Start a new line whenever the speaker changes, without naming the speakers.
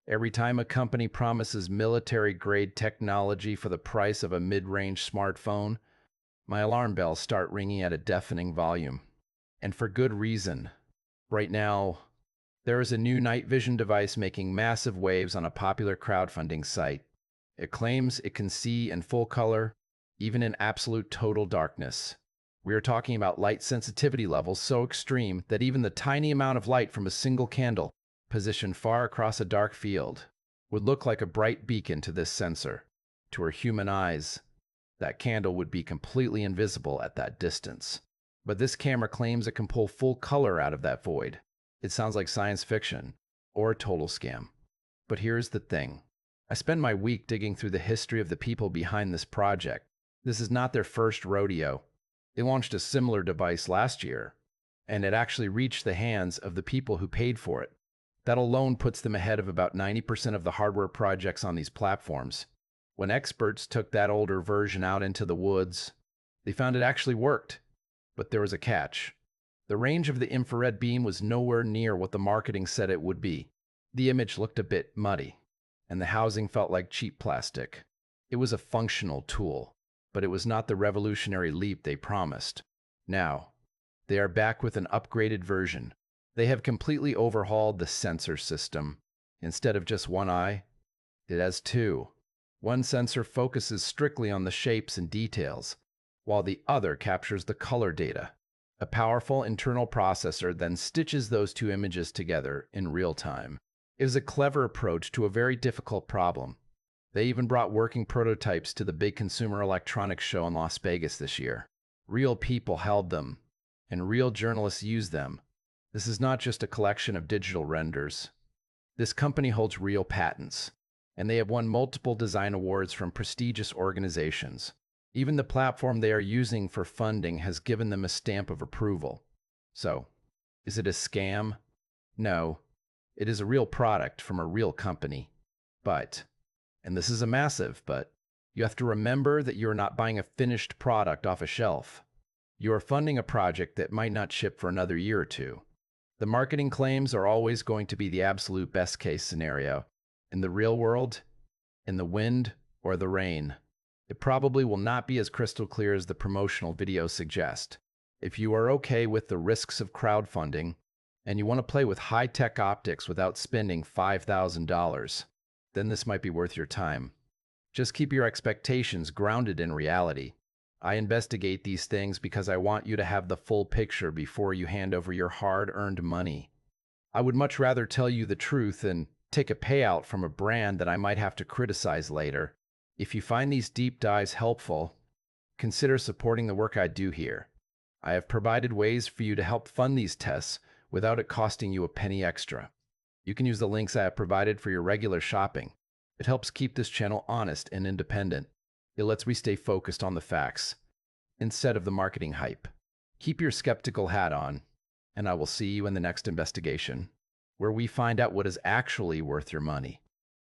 Every time a company promises military-grade technology for the price of a mid-range smartphone, my alarm bells start ringing at a deafening volume. And for good reason. Right now, there is a new night vision device making massive waves on a popular crowdfunding site. It claims it can see in full color, even in absolute total darkness. We are talking about light sensitivity levels so extreme that even the tiny amount of light from a single candle, positioned far across a dark field, would look like a bright beacon to this sensor. To our human eyes, that candle would be completely invisible at that distance. But this camera claims it can pull full color out of that void. It sounds like science fiction or a total scam. But here's the thing. I spent my week digging through the history of the people behind this project. This is not their first rodeo. They launched a similar device last year, and it actually reached the hands of the people who paid for it. That alone puts them ahead of about 90% of the hardware projects on these platforms. When experts took that older version out into the woods, they found it actually worked. But there was a catch. The range of the infrared beam was nowhere near what the marketing said it would be. The image looked a bit muddy, and the housing felt like cheap plastic. It was a functional tool, but it was not the revolutionary leap they promised. Now, they are back with an upgraded version. They have completely overhauled the sensor system. Instead of just one eye, it has two. One sensor focuses strictly on the shapes and details, while the other captures the color data. A powerful internal processor then stitches those two images together in real time. It is a clever approach to a very difficult problem. They even brought working prototypes to the big consumer electronics show in Las Vegas this year. Real people held them, and real journalists used them. This is not just a collection of digital renders. This company holds real patents, and they have won multiple design awards from prestigious organizations. Even the platform they are using for funding has given them a stamp of approval. So, is it a scam? No. It is a real product from a real company. But, and this is a massive but, you have to remember that you are not buying a finished product off a shelf. You are funding a project that might not ship for another year or two. The marketing claims are always going to be the absolute best case scenario. In the real world, in the wind or the rain, it probably will not be as crystal clear as the promotional videos suggest. If you are okay with the risks of crowdfunding, and you want to play with high-tech optics without spending $5,000, then this might be worth your time. Just keep your expectations grounded in reality. I investigate these things because I want you to have the full picture before you hand over your hard-earned money. I would much rather tell you the truth than take a payout from a brand that I might have to criticize later. If you find these deep dives helpful, consider supporting the work I do here. I have provided ways for you to help fund these tests without it costing you a penny extra. You can use the links I have provided for your regular shopping. It helps keep this channel honest and independent. It lets me stay focused on the facts instead of the marketing hype. Keep your skeptical hat on, and I will see you in the next investigation, where we find out what is actually worth your money.